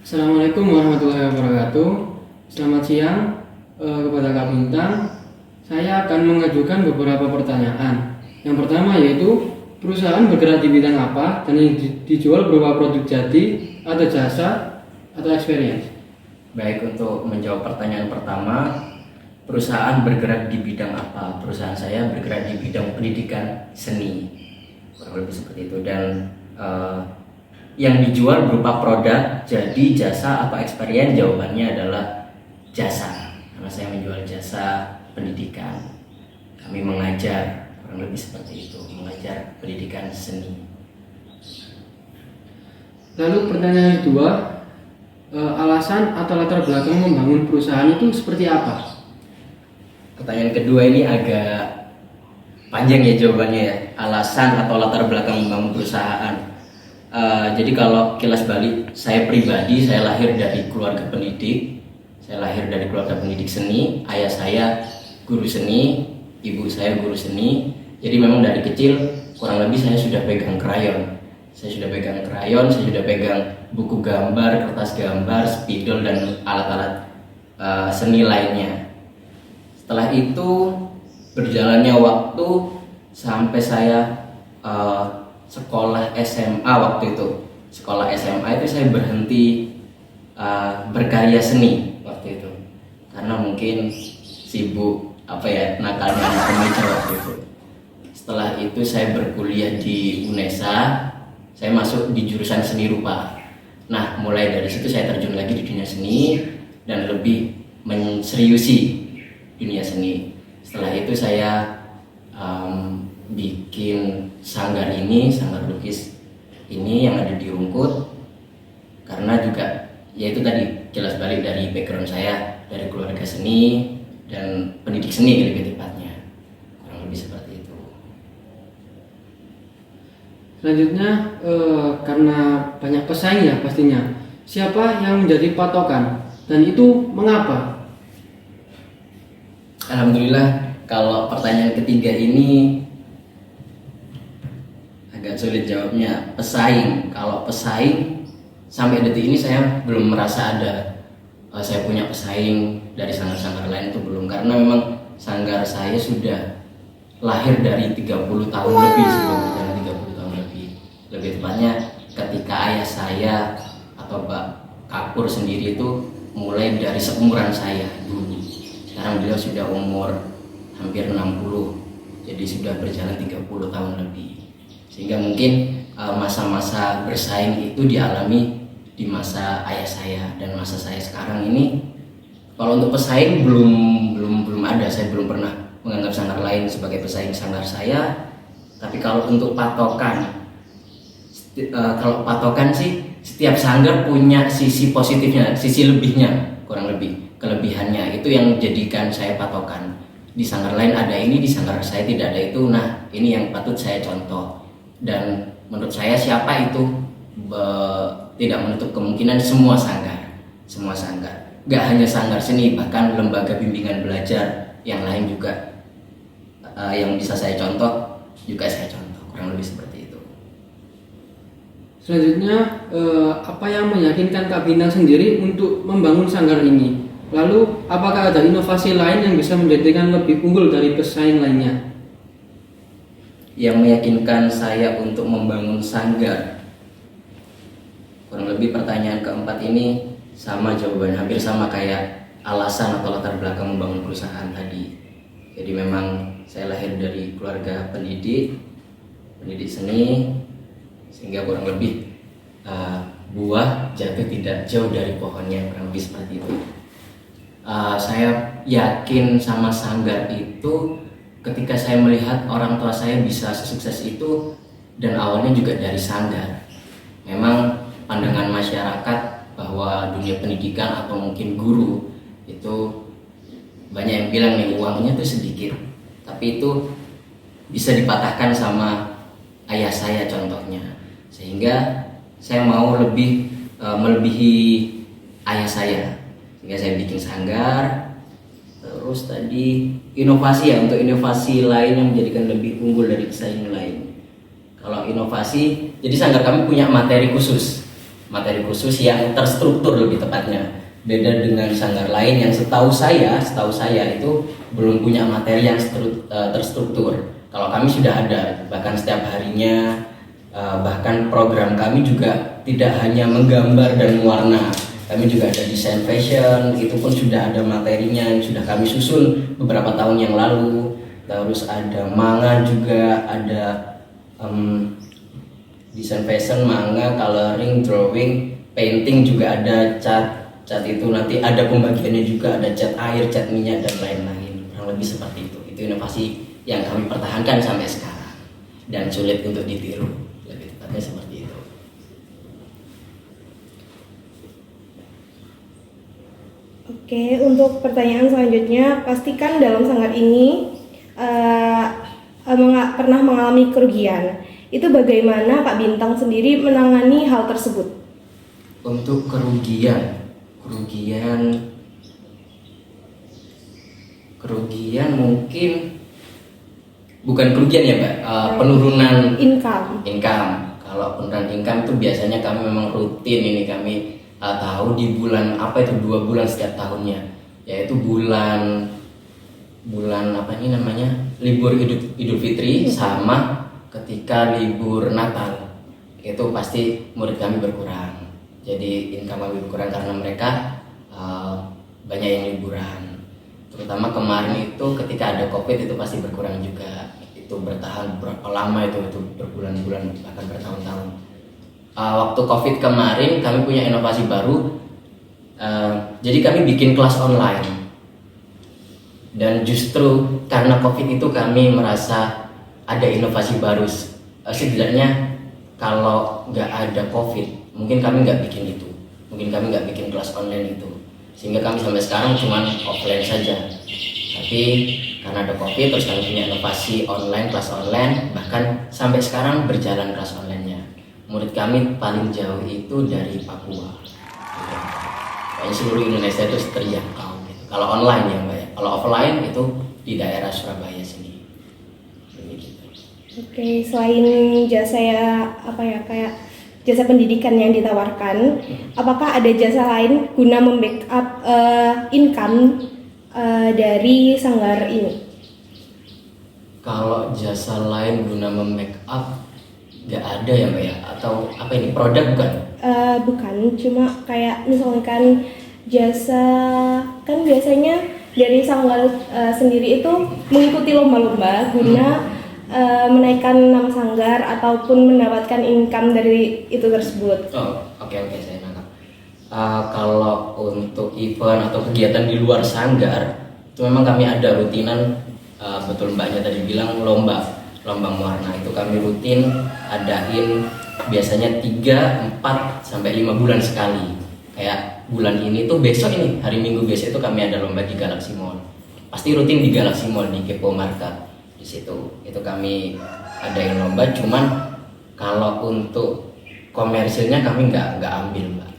Assalamualaikum warahmatullahi wabarakatuh. Selamat siang kepada Kak Bintang. Saya akan mengajukan beberapa pertanyaan. Yang pertama yaitu perusahaan bergerak di bidang apa dan yang dijual berupa produk jadi atau jasa atau experience. Baik, untuk menjawab pertanyaan pertama, perusahaan bergerak di bidang apa? Perusahaan saya bergerak di bidang pendidikan seni, kurang lebih seperti itu. Dan yang dijual berupa produk, jadi jasa atau experience, jawabannya adalah jasa. Karena saya menjual jasa pendidikan. Kami mengajar, kurang lebih seperti itu, mengajar pendidikan seni. Lalu pertanyaan kedua, alasan atau latar belakang membangun perusahaan itu seperti apa? Pertanyaan kedua ini agak panjang ya jawabannya ya. Alasan atau latar belakang membangun perusahaan. Jadi kalau kilas balik, saya pribadi, saya lahir dari keluarga pendidik. Saya lahir dari keluarga pendidik seni. Ayah saya guru seni, ibu saya guru seni. Jadi memang dari kecil kurang lebih saya sudah pegang krayon. Saya sudah pegang buku gambar, kertas gambar, spidol dan alat-alat seni lainnya. Setelah itu berjalannya waktu sampai saya sekolah SMA waktu itu. Sekolah SMA itu saya berhenti berkarya seni waktu itu. Karena mungkin sibuk nakalnya anak remaja waktu itu. Setelah itu saya berkuliah di UNESA. Saya masuk di jurusan seni rupa. Nah, mulai dari situ saya terjun lagi di dunia seni dan lebih menseriusi dunia seni. Setelah itu saya bikin sanggar lukis ini yang ada di Rungkut, karena juga yaitu tadi jelas balik dari background saya dari keluarga seni dan pendidik seni lebih tepatnya, kurang lebih seperti itu. Selanjutnya, karena banyak pesaing ya pastinya, siapa yang menjadi patokan dan itu mengapa? Alhamdulillah, kalau pertanyaan ketiga ini agak sulit jawabnya. Pesaing, kalau pesaing sampai detik ini saya belum merasa ada saya punya pesaing dari sanggar-sanggar lain, itu belum, karena memang sanggar saya sudah lahir dari 30 tahun lebih, sebelum berjalan 30 tahun lebih tepatnya ketika ayah saya atau Mbak Kapur sendiri itu mulai dari seumuran saya dulu. Sekarang beliau sudah umur hampir 60, jadi sudah berjalan 30 tahun lebih. Sehingga mungkin masa-masa bersaing itu dialami di masa ayah saya dan masa saya sekarang ini. Kalau untuk pesaing belum ada, saya belum pernah menganggap sanggar lain sebagai pesaing sanggar saya. Tapi kalau untuk patokan, sih setiap sanggar punya sisi positifnya, sisi lebihnya, kurang lebih kelebihannya itu yang menjadikan saya patokan. Di sanggar lain ada ini, di sanggar saya tidak ada itu. Nah, ini yang patut saya contoh. Dan menurut saya siapa itu tidak menutup kemungkinan semua sanggar, gak hanya sanggar seni, bahkan lembaga bimbingan belajar yang lain juga yang bisa saya contoh, kurang lebih seperti itu. Selanjutnya, apa yang meyakinkan Kak Bintang sendiri untuk membangun sanggar ini? Lalu, apakah ada inovasi lain yang bisa menjadikan lebih unggul dari pesaing lainnya? Yang meyakinkan saya untuk membangun sanggar, kurang lebih pertanyaan keempat ini sama jawabannya, hampir sama kayak alasan atau latar belakang membangun perusahaan tadi. Jadi memang saya lahir dari keluarga pendidik seni, sehingga kurang lebih buah jatuh tidak jauh dari pohonnya, kurang lebih seperti itu. Saya yakin sama sanggar itu ketika saya melihat orang tua saya bisa sesukses itu, dan awalnya juga dari sanggar. Memang pandangan masyarakat bahwa dunia pendidikan atau mungkin guru itu banyak yang bilang nih uangnya tuh sedikit, tapi itu bisa dipatahkan sama ayah saya contohnya, sehingga saya mau lebih melebihi ayah saya, sehingga saya bikin sanggar. Terus tadi inovasi ya, untuk inovasi lain yang menjadikan lebih unggul dari pesaing lain. Kalau inovasi, jadi sanggar kami punya materi khusus. materi khusus yang terstruktur lebih tepatnya. Beda dengan sanggar lain yang setahu saya itu belum punya materi yang terstruktur. Kalau kami sudah ada, bahkan setiap harinya, bahkan program kami juga tidak hanya menggambar dan mewarna. Kami juga ada desain fashion, itu pun sudah ada materinya yang sudah kami susun beberapa tahun yang lalu. Terus ada manga juga, ada desain fashion, manga, coloring, drawing, painting juga ada, cat itu nanti ada pembagiannya juga, ada cat air, cat minyak dan lain-lain. Kurang lebih seperti itu. Itu inovasi yang kami pertahankan sampai sekarang dan sulit untuk ditiru, lebih tepatnya seperti itu. Oke, untuk pertanyaan selanjutnya, pastikan dalam sanggar ini pernah mengalami kerugian. Itu bagaimana Pak Bintang sendiri menangani hal tersebut? Untuk kerugian mungkin bukan kerugian ya Mbak, penurunan Income. Kalau penurunan income itu biasanya kami memang rutin ini kami tahu di bulan apa itu 2 bulan setiap tahunnya, yaitu bulan apa ini namanya, libur Idul Fitri sama ketika libur Natal. Itu pasti murid kami berkurang, jadi income kami berkurang karena mereka banyak yang liburan. Terutama kemarin itu ketika ada COVID itu pasti berkurang juga. Itu bertahan berapa lama itu berbulan-bulan bahkan bertahun-tahun. Waktu COVID kemarin kami punya inovasi baru. Jadi kami bikin kelas online. Dan justru karena COVID itu kami merasa ada inovasi baru. Setidaknya kalau nggak ada COVID, mungkin kami nggak bikin itu. Mungkin kami nggak bikin kelas online itu. Sehingga kami sampai sekarang cuma offline saja. Tapi karena ada COVID, terus kami punya inovasi online, kelas online. Bahkan sampai sekarang berjalan kelas online-nya. Murid kami paling jauh itu dari Papua. Kayaknya seluruh Indonesia itu terjangkau. Kalau online ya Mbak ya. Kalau offline itu di daerah Surabaya sini. Oke, selain jasa kayak jasa pendidikan yang ditawarkan, apakah ada jasa lain guna membackup income dari sanggar ini? Kalau jasa lain guna membackup nggak ada ya Mbak ya? Atau apa ini, produk bukan? Bukan, cuma kayak misalkan jasa, kan biasanya dari sanggar sendiri itu mengikuti lomba-lomba guna menaikkan nama sanggar ataupun mendapatkan income dari itu tersebut. Oh, oke, saya nangkap. Kalau untuk event atau kegiatan di luar sanggar itu memang kami ada rutinan, betul Mbaknya tadi bilang lomba mewarna itu kami rutin adain biasanya 3, 4 sampai 5 bulan sekali. Kayak bulan ini tuh besok ini hari Minggu besok itu kami ada lomba di Galaxy Mall. Pasti rutin di Galaxy Mall di Kepo Market. Di situ itu kami adain lomba, cuman kalau untuk komersilnya kami nggak ambil Mbak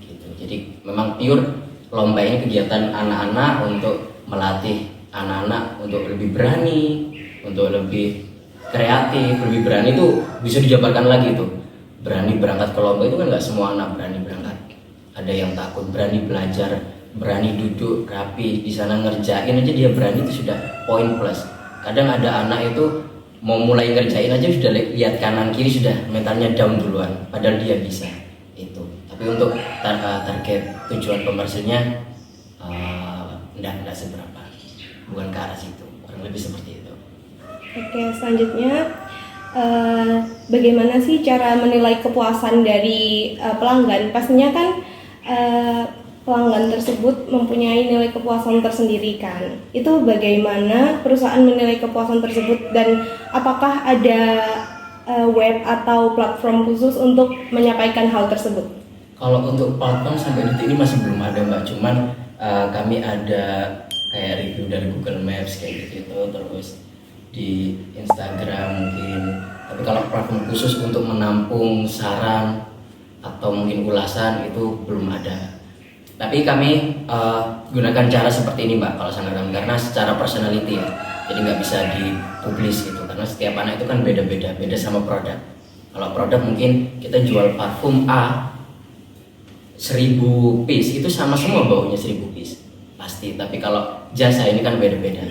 gitu. Jadi memang pure lomba ini kegiatan anak-anak untuk melatih anak-anak untuk lebih berani, untuk lebih kreatif, lebih berani itu bisa dijabarkan lagi tuh. Berani berangkat ke lomba itu kan nggak semua anak berani berangkat. Ada yang takut, berani belajar, berani duduk rapi di sana ngerjain aja dia berani, itu sudah poin plus. Kadang ada anak itu mau mulai ngerjain aja sudah lihat kanan kiri sudah mentalnya down duluan, padahal dia bisa itu. Tapi untuk target tujuan komersilnya enggak seberapa, bukan ke arah situ, kurang lebih seperti itu. Oke, selanjutnya bagaimana sih cara menilai kepuasan dari pelanggan? Pastinya kan pelanggan tersebut mempunyai nilai kepuasan tersendiri kan. Itu bagaimana perusahaan menilai kepuasan tersebut dan apakah ada web atau platform khusus untuk menyampaikan hal tersebut? Kalau untuk platform sampai detik ini masih belum ada Mbak, cuman kami ada kayak review dari Google Maps kayak gitu, terus di Instagram mungkin. Tapi kalau platform khusus untuk menampung saran atau mungkin ulasan itu belum ada. Tapi kami gunakan cara seperti ini Mbak kalau sanggar kami, karena secara personality ya, jadi nggak bisa dipublis gitu, karena setiap anak itu kan beda sama produk. Kalau produk mungkin kita jual parfum A, 1000 piece itu sama semua baunya 1000 piece pasti. Tapi kalau jasa ini kan beda-beda.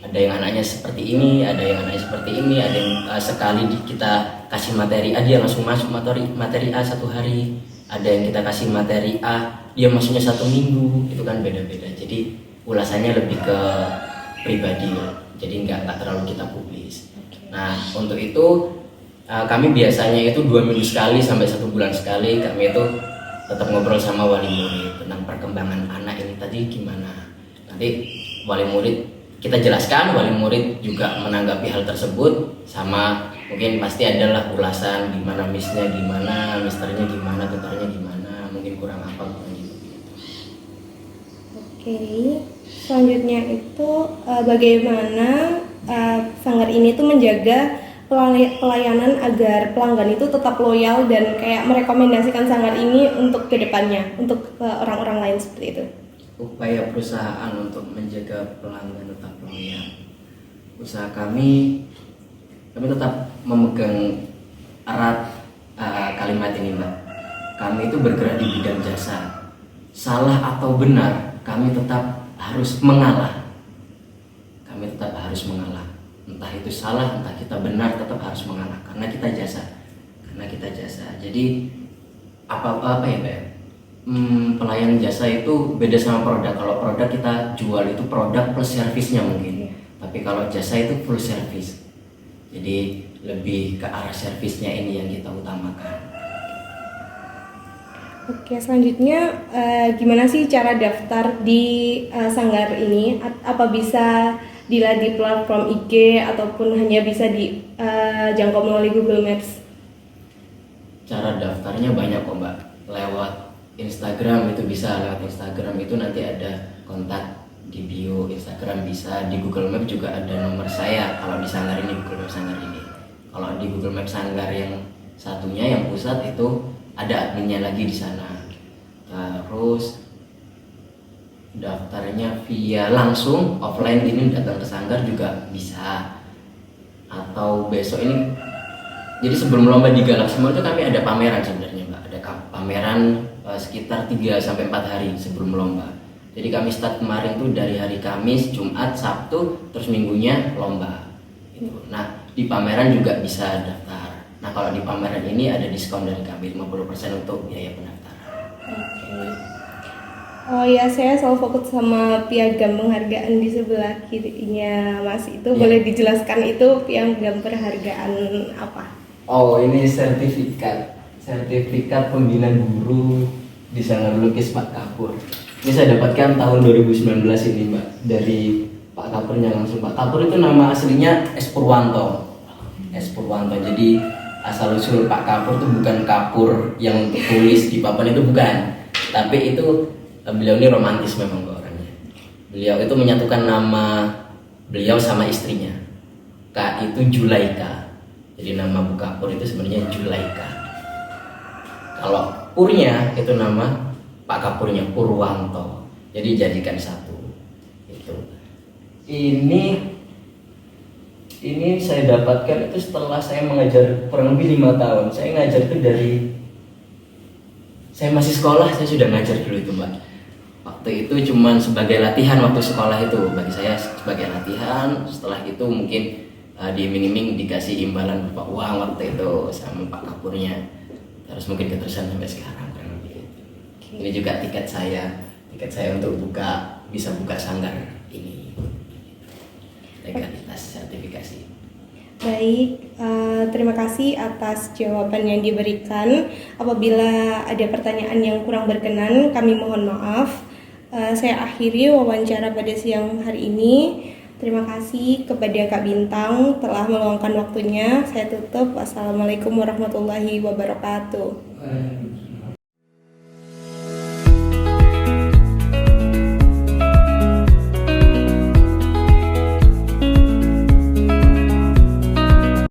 Ada yang anaknya seperti ini, ada yang anaknya seperti ini, ada yang sekali kita kasih materi A dia langsung masuk materi A 1 hari, ada yang kita kasih materi A dia masuknya 1 minggu, itu kan beda-beda. Jadi ulasannya lebih ke pribadi, jadi nggak terlalu kita publis. Nah untuk itu kami biasanya itu 2 minggu sekali sampai 1 bulan sekali kami itu tetap ngobrol sama wali murid tentang perkembangan anak ini tadi gimana. Nanti wali murid kita jelaskan, wali murid juga menanggapi hal tersebut, sama mungkin pasti adalah ulasan gimana missnya gimana, misternya gimana, tutornya gimana, mungkin kurang apa gitu. Oke, selanjutnya itu bagaimana sanggar ini tuh menjaga pelayanan agar pelanggan itu tetap loyal dan kayak merekomendasikan sanggar ini untuk kedepannya, untuk orang-orang lain seperti itu. Upaya perusahaan untuk menjaga pelanggan tetap loyal. Usaha kami tetap memegang erat kalimat ini, Mbak. Kami itu bergerak di bidang jasa. Salah atau benar, kami tetap harus mengalah. Kami tetap harus mengalah. Entah itu salah, entah kita benar, tetap harus mengalah karena kita jasa. Jadi apa ya, Mbak? Pelayanan jasa itu beda sama produk. Kalau produk kita jual itu produk plus servisnya mungkin, tapi kalau jasa itu full service. Jadi lebih ke arah servisnya ini yang kita utamakan. Oke, selanjutnya gimana sih cara daftar di sanggar ini? Apa bisa dilihat di platform IG ataupun hanya bisa dijangkau melalui Google Maps? Cara daftarnya banyak kok, Mbak. Lewat Instagram itu bisa, lewat Instagram itu nanti ada kontak di bio Instagram, bisa di Google Map juga ada nomor saya. Kalau di sanggar ini Google Map sanggar ini, kalau di Google Map sanggar yang satunya yang pusat itu ada adminnya lagi di sana. Terus daftarnya via langsung offline ini datang ke sanggar juga bisa, atau besok ini. Jadi sebelum lomba di Galaxy Mall itu kami ada pameran sebenarnya, Mbak. Ada pameran sekitar 3-4 hari sebelum lomba. Jadi kami start kemarin tuh dari hari Kamis, Jumat, Sabtu, terus minggunya lomba. Nah di pameran juga bisa daftar. Nah kalau di pameran ini ada diskon dari kami 50% untuk biaya pendaftaran. Oke. Oh ya, saya selalu fokus sama piagam penghargaan di sebelah kirinya Mas. Itu boleh dijelaskan itu piagam penghargaan apa? Oh ini sertifikat pembinaan guru di Sanggar Lukis Pak Kapur. Ini saya dapatkan tahun 2019 ini, Mbak, dari Pak Kapurnya langsung. Pak Kapur itu nama aslinya S. Purwanto. Jadi asal usul Pak Kapur itu bukan kapur yang untuk tulis di papan, itu bukan. Tapi itu beliau ini romantis memang orangnya. Beliau itu menyatukan nama beliau sama istrinya. K itu Julaika. Jadi nama Bu Kapur itu sebenarnya Julaika. Kalau Purnya itu nama Pak Kapurnya Purwanto. Jadi jadikan satu. Itu. Ini saya dapatkan itu setelah saya mengajar kurang lebih 5 tahun. Saya ngajar itu dari saya masih sekolah, saya sudah ngajar dulu itu, Mbak. Waktu itu cuman sebagai latihan waktu sekolah itu, bagi saya sebagai latihan. Setelah itu mungkin diiming-iming dikasih imbalan berupa uang waktu itu sama Pak Kapurnya. Terus mungkin keterusan sampai sekarang kan gitu. Ini juga tiket saya untuk bisa buka sanggar ini. Legalitas sertifikasi. Baik, terima kasih atas jawaban yang diberikan. Apabila ada pertanyaan yang kurang berkenan, kami mohon maaf. Saya akhiri wawancara pada siang hari ini. Terima kasih kepada Kak Bintang telah meluangkan waktunya. Saya tutup. Wassalamualaikum warahmatullahi wabarakatuh.